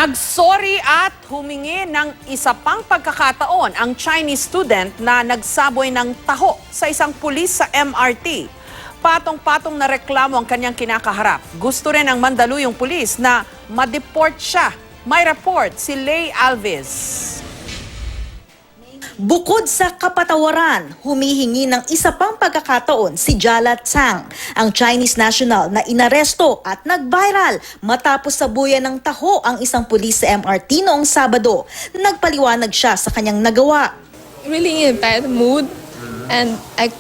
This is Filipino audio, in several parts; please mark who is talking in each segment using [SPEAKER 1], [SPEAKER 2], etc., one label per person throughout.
[SPEAKER 1] Nagsorry at humingi ng isa pang pagkakataon ang Chinese student na nagsaboy ng taho sa isang pulis sa MRT. Patong-patong na reklamo ang kanyang kinakaharap. Gusto rin ng Mandaluyong pulis na ma-deport siya. May report si Lay Alves.
[SPEAKER 2] Bukod sa kapatawaran, humihingi ng isa pang pagkakataon si Jala Tsang, ang Chinese national na inaresto at nag-viral matapos sabuyan ng taho ang isang pulis sa MRT noong Sabado. Nagpaliwanag siya sa kanyang nagawa.
[SPEAKER 3] Really in a bad mood and I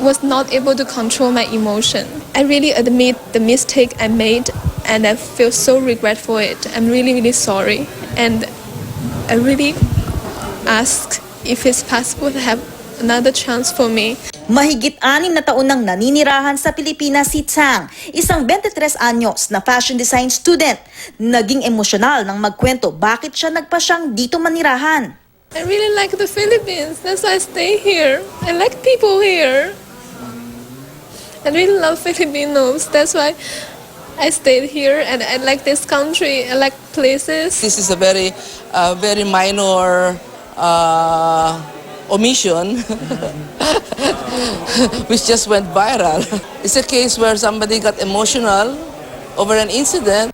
[SPEAKER 3] was not able to control my emotion. I really admit the mistake I made and I feel so regretful for it. I'm really sorry and I really ask if it's possible to have another chance for me.
[SPEAKER 2] Mahigit 6 na taon nang naninirahan sa Pilipinas si Tsang, isang 23 anyos na fashion design student. Naging emosyonal nang magkwento bakit siya nagpasyang dito manirahan.
[SPEAKER 3] I really like the Philippines, that's why I stay here. I like people here. I really love Filipinos, that's why I stayed here and I like this country, I like places.
[SPEAKER 4] This is a very minor omission which just went viral. It's a case where somebody got emotional over an incident.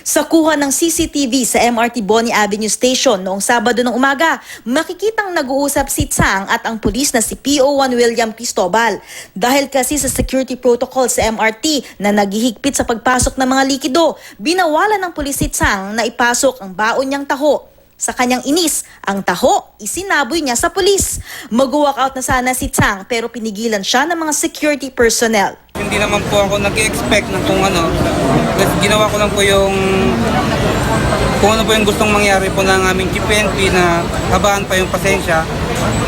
[SPEAKER 2] Sa kuha ng CCTV sa MRT Bonnie Avenue Station noong Sabado ng umaga, makikitang nag-uusap si Tsang at ang pulis na si PO1 William Cristobal. Dahil kasi sa security protocol sa MRT na naghihigpit sa pagpasok ng mga likido, binawalan ng pulis si Tsang na ipasok ang baon niyang taho. Sa kanyang inis, ang taho, isinaboy niya sa pulis. Mag-walk out na sana si Tsang pero pinigilan siya ng mga security personnel.
[SPEAKER 5] Hindi naman po ako nag-expect ng kung ano. Ginawa ko lang po kung ano po yung gustong mangyari po ng aming GPNP na habaan pa yung pasensya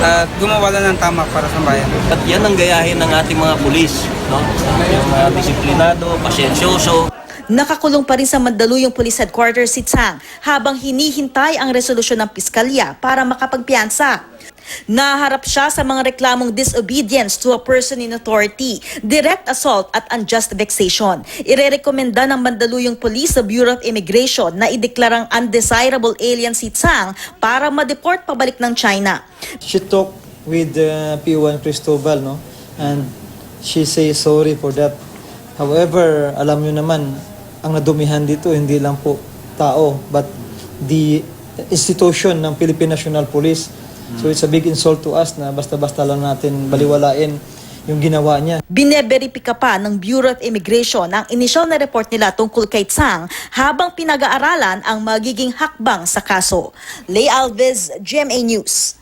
[SPEAKER 5] at gumawa lang ng tama para sa bayan.
[SPEAKER 6] At yan ang gayahin ng ating mga pulis, no? Yung disiplinado, pasensyoso.
[SPEAKER 2] Nakakulong pa rin sa Mandaluyong Police Headquarters si Tsang habang hinihintay ang resolusyon ng piskalya para makapagpiyansa. Naharap siya sa mga reklamong disobedience to a person in authority, direct assault at unjust vexation. Irerekomenda ng Mandaluyong Police sa Bureau of Immigration na ideklarang undesirable alien si Tsang para ma-deport pabalik ng China.
[SPEAKER 7] She talked with PO1 Cristobal, no? And she says sorry for that. However, alam nyo naman, ang nadumihan dito hindi lang po tao but the institution ng Philippine National Police. So it's a big insult to us na basta-basta lang natin baliwalain yung ginawa niya.
[SPEAKER 2] Bineberipika pa ng Bureau of Immigration ang inisyal na report nila tungkol kay Tsang habang pinag-aaralan ang magiging hakbang sa kaso. Lay Alves, GMA News.